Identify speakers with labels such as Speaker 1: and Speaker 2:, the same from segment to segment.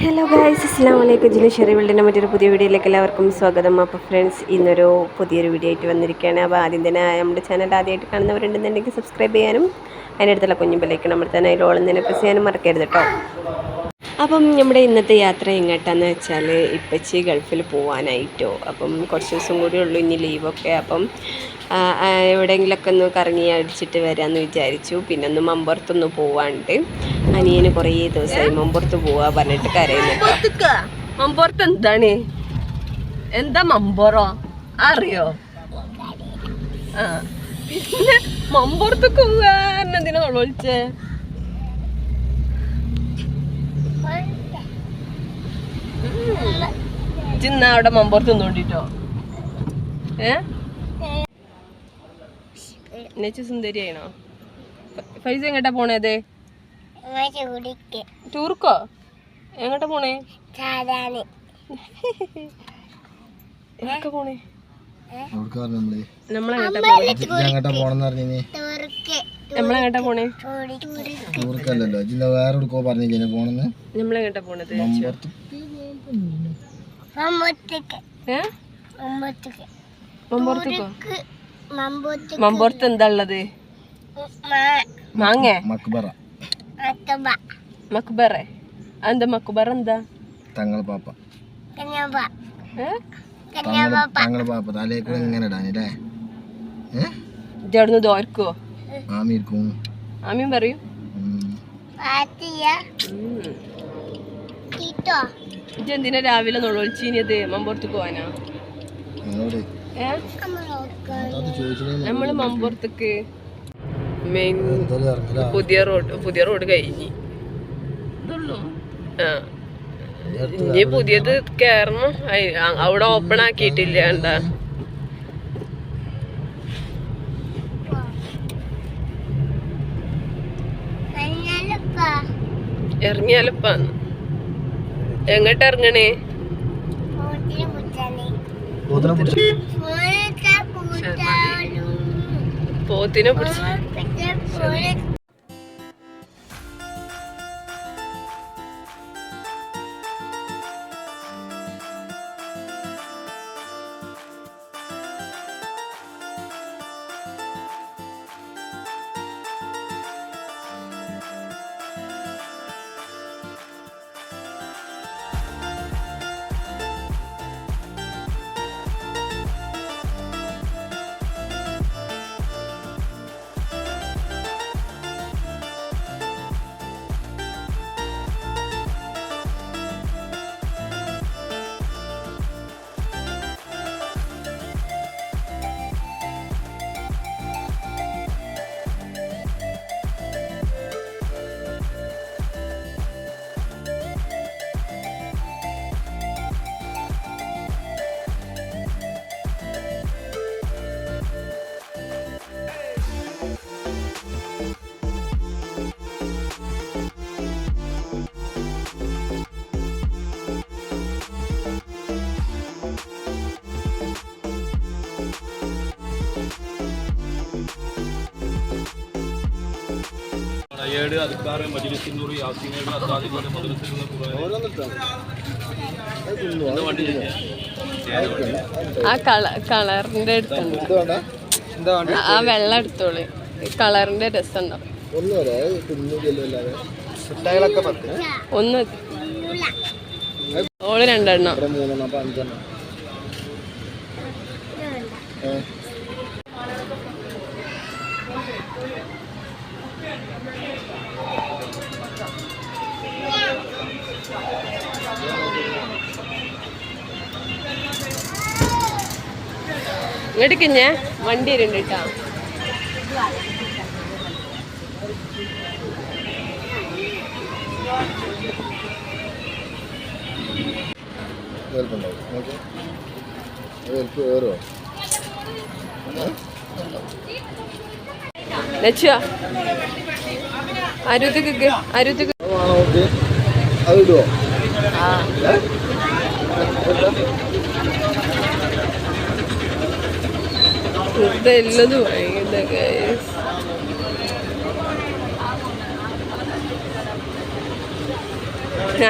Speaker 1: Hello guys, അസ്സലാമു അലൈക്കും. ജിനു ഷെറിവിൾഡിൻ്റെ മറ്റൊരു പുതിയ വീഡിയോയിലേക്ക് എല്ലാവർക്കും സ്വാഗതം. അപ്പോൾ ഫ്രണ്ട്സ്, ഇന്നൊരു പുതിയൊരു വീഡിയോ ആയിട്ട് വന്നിരിക്കുകയാണ്. അപ്പോൾ ആദ്യം തന്നെ നമ്മുടെ ചാനൽ ആദ്യമായിട്ട് കാണുന്നവരുണ്ടെന്നുണ്ടെങ്കിൽ സബ്സ്ക്രൈബ് ചെയ്യാനും അതിനടുത്തുള്ള കുഞ്ഞു ബെല്ലൈക്കൺ അമർത്താൻ അതിൽ ഓൾ തന്നെ പ്രസ് ചെയ്യാനും മറക്കരുത് കേട്ടോ. അപ്പം നമ്മുടെ ഇന്നത്തെ യാത്ര എങ്ങോട്ടാന്ന് വെച്ചാൽ ഇപ്പച്ചി ഗൾഫിൽ പോകാനായിട്ടോ. അപ്പം കുറച്ച് ദിവസം കൂടി ഉള്ളൂ ഇനി ലീവൊക്കെ. അപ്പം എവിടെയെങ്കിലുമൊക്കെ ഒന്ന് കറങ്ങി അടിച്ചിട്ട് വരാമെന്ന് വിചാരിച്ചു. പിന്നെ ഒന്ന് മമ്പുറത്തൊന്ന് പോവാണ്ട്. അനിയന് കുറേ ദിവസമായി മമ്പുറത്ത് പോവാ പറഞ്ഞിട്ട് കരയുന്നുണ്ട്. മമ്പുറത്ത് എന്താണ്? എന്താ മമ്പുറോ അറിയോ? ആ പിന്നെ മമ്പുറത്തൊക്കെ പോവാൻ എന്തിനാ വിളിച്ചേ? ചിന്ന അവിടെ മമ്പുറത്ത് നിന്നോണ്ടിട്ടോ. നെച്ചു സുന്ദരിയാണോ? ഫൈസ എങ്ങട്ടാ പോണേത്? ടൂർക്കോ? എങ്ങട്ടാ പോണേ? പോണേ നമ്മളെങ്ങട്ടാ പോണേ? നമ്മളെങ്ങട്ടാ പോണത്? മമ്പുറത്ത് എന്താ ഉള്ളത്? മാങ്ങ മക്ബറ. എന്താ മക്ബറ? എന്താ? തങ്ങളെ പാപ്പ. ഇജവിടുന്ന് ദോർക്കോ? ആമീൻ പറയൂ. ഇജെന്തിനാ രാവിലെ നൊളൊളിച്ചീനിയത്? മമ്പുറത്ത് പോവാനാ? നമ്മള് മമ്പുറത്തേക്ക് മെയിൻ പുതിയ റോഡ് കഴിഞ്ഞ് ഇനി പുതിയത് കേറണം. അവിടെ ഓപ്പൺ ആക്കിയിട്ടില്ല. എന്താ ഇറങ്ങിയാലപ്പാന്ന്. എങ്ങോട്ട് ഇറങ്ങണേ? പോത്തിനെ പിടിച്ച് ആ കളറിന്റെ അടുത്തുണ്ട്. ആ വെള്ളം എടുത്തോളി. കളറിന്റെ രസം ഒന്ന് ഓള് രണ്ടെണ്ണം. ഇങ്ങോട്ടേക്ക് വണ്ടി വരുന്നുണ്ട് കേട്ടോ. ഇതെല്ലതും ഭയങ്കര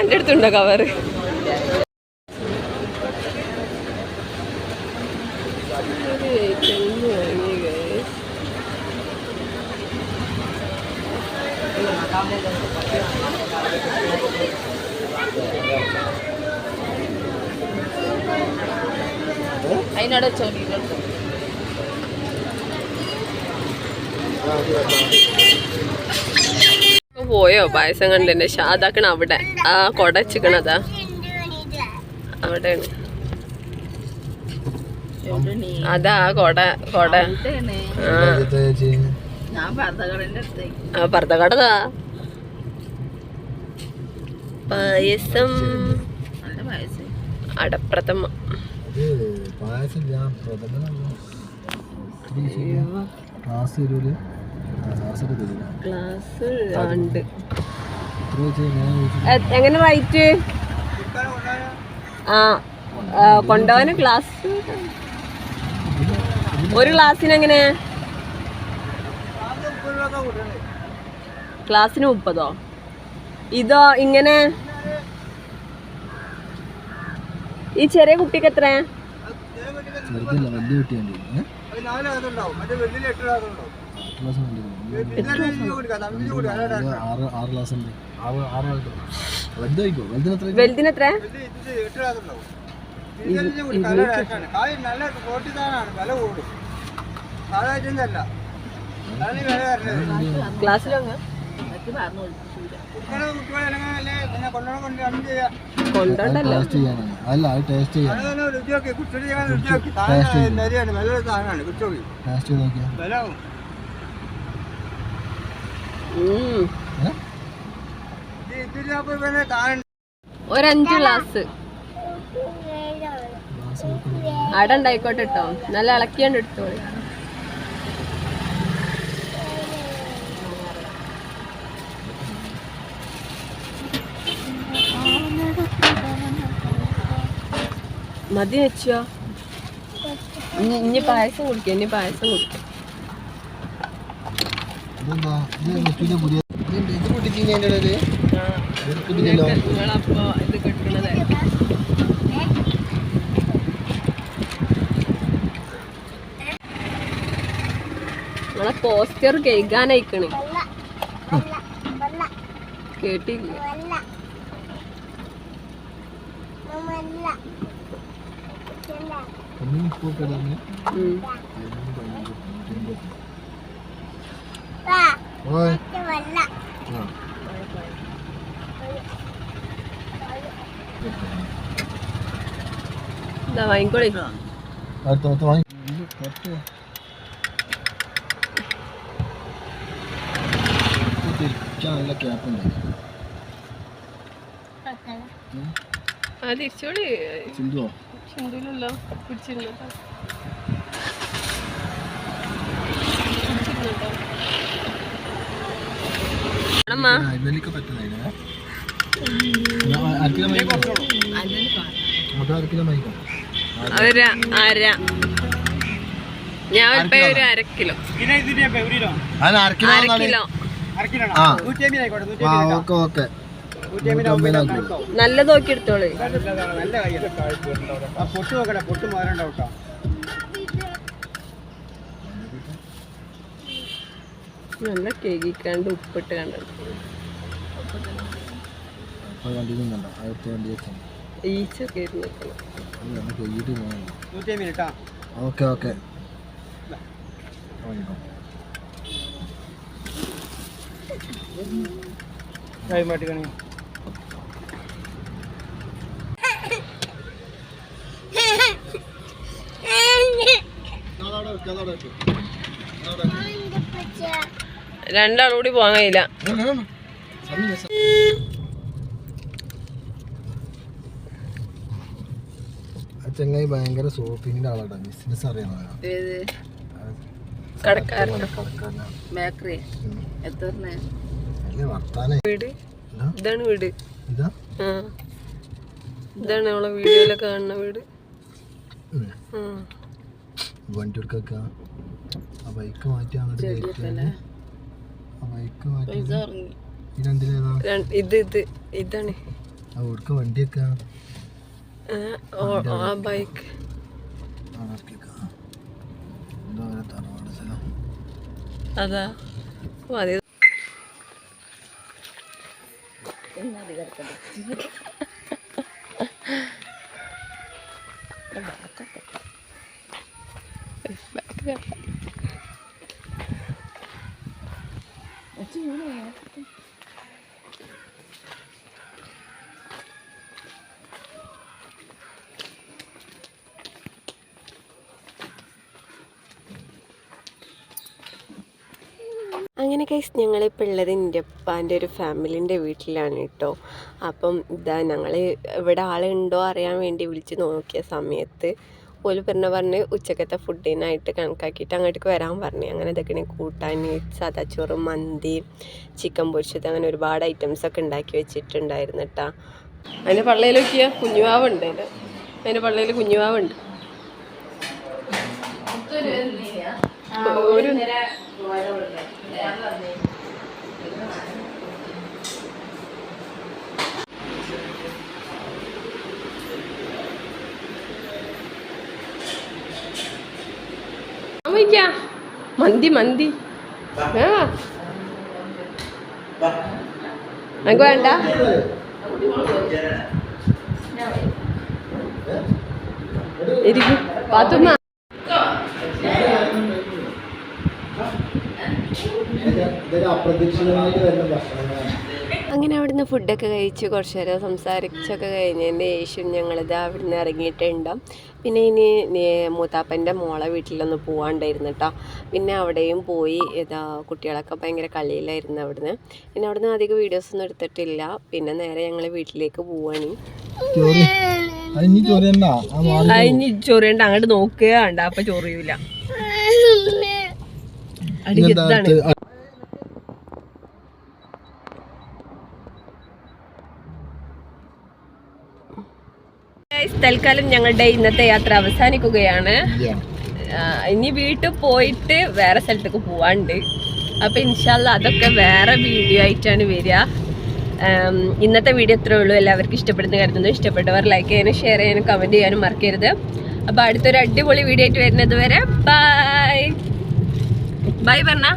Speaker 1: എൻ്റെ അടുത്തുണ്ടോ കവറ്? അതിനോട് പോയോ പായസം കണ്ടെന്നെ ഷാദാക്കണ അവിടെ ആ കൊട വെച്ചിക്കണതാ അവിടെയാണ്. അതാ കൊട കൊട ആ ഭർത്തകടതാ പായസം അടപ്രഥമ ഗ്ലാസ് ഉണ്ട്. എങ്ങനെ റേറ്റ്? ആ കൊണ്ടുപോകാന് ഗ്ലാസ് ഒരു ഗ്ലാസ്സിന് എങ്ങനെ? ഗ്ലാസ്സിന് 30. ഇതോ ഇങ്ങനെ? ഈ ചെറിയ കുട്ടിക്ക് എത്ര? വലുതിനെത്ര? ക്ലാസ്സിലോ കൊണ്ടോണ്ടല്ലോ. ഒരു 5 ഗ്ലാസ് അടണ്ടായിക്കോട്ടെ കേട്ടോ. നല്ല ഇളക്കിയാണ്ട് എടുത്തോളൂ. മതി വെച്ചോ. ഇനി പായസം കുടിക്കാം. ഇനി പായസം കുടിക്കാം. നിങ്ങളപ്പോ ഇത് കിട്ടണത് നിങ്ങളെ പോസ്റ്റർ കേൾക്കാനയക്കണേ. കേട്ടില്ല. വാങ്ങിക്കോളി. തിരിച്ചോളി. ചിന്തയിലല്ലോ പിടിച്ചിരുന്നോ? അര ഞാൻ ഒരു 1/2 കിലോ. നല്ലത് നോക്കി എടുത്തോളൂ. നല്ല കേക്കിക്കാണ്ട് ഉപ്പിട്ട് കണ്ടത് ഈച്ചൊക്കെ
Speaker 2: ഓക്കെ ഓക്കെ.
Speaker 1: രണ്ടാളും കൂടി പോകാൻ കഴിയില്ല.
Speaker 2: ചങ്ങായി ഭയങ്കര ഷോപ്പിങ്ങിന്റെ ആളാണ്. ബിസിനസ് അറിയണം.
Speaker 1: ഇതാണ് വീട്. ഇതാണ് നമ്മളെ വീഡിയോയിലൊക്കെ കാണുന്ന വീട്.
Speaker 2: വണ്ടി എടുക്ക. ആ ബൈക്ക് മാറ്റി അങ്ങോട്ട്
Speaker 1: ഇത് ഇതാണ്
Speaker 2: അവിടേക്ക് വണ്ടിയൊക്കെ
Speaker 1: ബൈക്ക് അതാ അതെ. അങ്ങനെ ഗൈസ് ഞങ്ങളിപ്പോൾ ഉള്ളത് എൻ്റെ ഉപ്പാൻ്റെ ഒരു ഫാമിലിൻ്റെ വീട്ടിലാണ് കേട്ടോ. അപ്പം ഇതാ ഞങ്ങൾ ഇവിടെ ആളുണ്ടോ അറിയാൻ വേണ്ടി വിളിച്ച് നോക്കിയ സമയത്ത് ഓല് പറഞ്ഞ് ഉച്ചക്കത്തെ ഫുഡിനായിട്ട് കണക്കാക്കിയിട്ട് അങ്ങോട്ടേക്ക് വരാൻ പറഞ്ഞു. അങ്ങനെ ഇതൊക്കെ കൂട്ടാൻ സാദാച്ചോറ്, മന്തി, ചിക്കൻ പൊരിച്ചത്, അങ്ങനെ ഒരുപാട് ഐറ്റംസൊക്കെ ഉണ്ടാക്കി വെച്ചിട്ടുണ്ടായിരുന്നു കേട്ടോ. അതിൻ്റെ പള്ളയിൽ നോക്കിയാൽ കുഞ്ഞുവാവുണ്ട്. അതിൻ്റെ പള്ളയിൽ കുഞ്ഞുവാവുണ്ട്. ഒരു മന്തി മന്തി നമുക്ക് വേണ്ട. ഇരിക്കും പാത്തുമ്മ. അങ്ങനെ അവിടുന്ന് ഫുഡൊക്കെ കഴിച്ച് കുറച്ച് നേരം സംസാരിച്ചൊക്കെ കഴിഞ്ഞതിൻ്റെ ശേഷം ഞങ്ങളിത് അവിടുന്ന് ഇറങ്ങിയിട്ടുണ്ടാവും. പിന്നെ ഇനി മൂത്താപ്പൻ്റെ മോളെ വീട്ടിലൊന്ന് പോകാണ്ടായിരുന്നു കേട്ടോ. പിന്നെ അവിടെയും പോയി കുട്ടികളൊക്കെ ഭയങ്കര കളിയിലായിരുന്നു അവിടുന്ന്. പിന്നെ അവിടുന്ന് അധികം വീഡിയോസൊന്നും എടുത്തിട്ടില്ല. പിന്നെ നേരെ ഞങ്ങൾ വീട്ടിലേക്ക് പോവാണ്. അതിന് ചൊറിയണ്ട, അങ്ങോട്ട് നോക്കുക വേണ്ട, അപ്പം ചൊറിയൂല. അടിക്കത്താണ്. തൽക്കാലം ഞങ്ങളുടെ ഇന്നത്തെ യാത്ര അവസാനിക്കുകയാണ്. ഇനി വീട്ടിൽ പോയിട്ട് വേറെ സ്ഥലത്തേക്ക് പോവാണ്ട്. അപ്പം ഇൻഷാല്ലാ അതൊക്കെ വേറെ വീഡിയോ ആയിട്ടാണ് വരിക. ഇന്നത്തെ വീഡിയോ ഇത്രയേ ഉള്ളൂ. എല്ലാവർക്കും ഇഷ്ടപ്പെടുന്ന കരുതുന്നു. ഇഷ്ടപ്പെട്ടവർ ലൈക്ക് ചെയ്യാനും ഷെയർ ചെയ്യാനും കമൻറ്റ് ചെയ്യാനും മറക്കരുത്. അപ്പോൾ അടുത്തൊരു അടിപൊളി വീഡിയോ ആയിട്ട് വരുന്നത് വരെ ബൈ ബൈ പറഞ്ഞ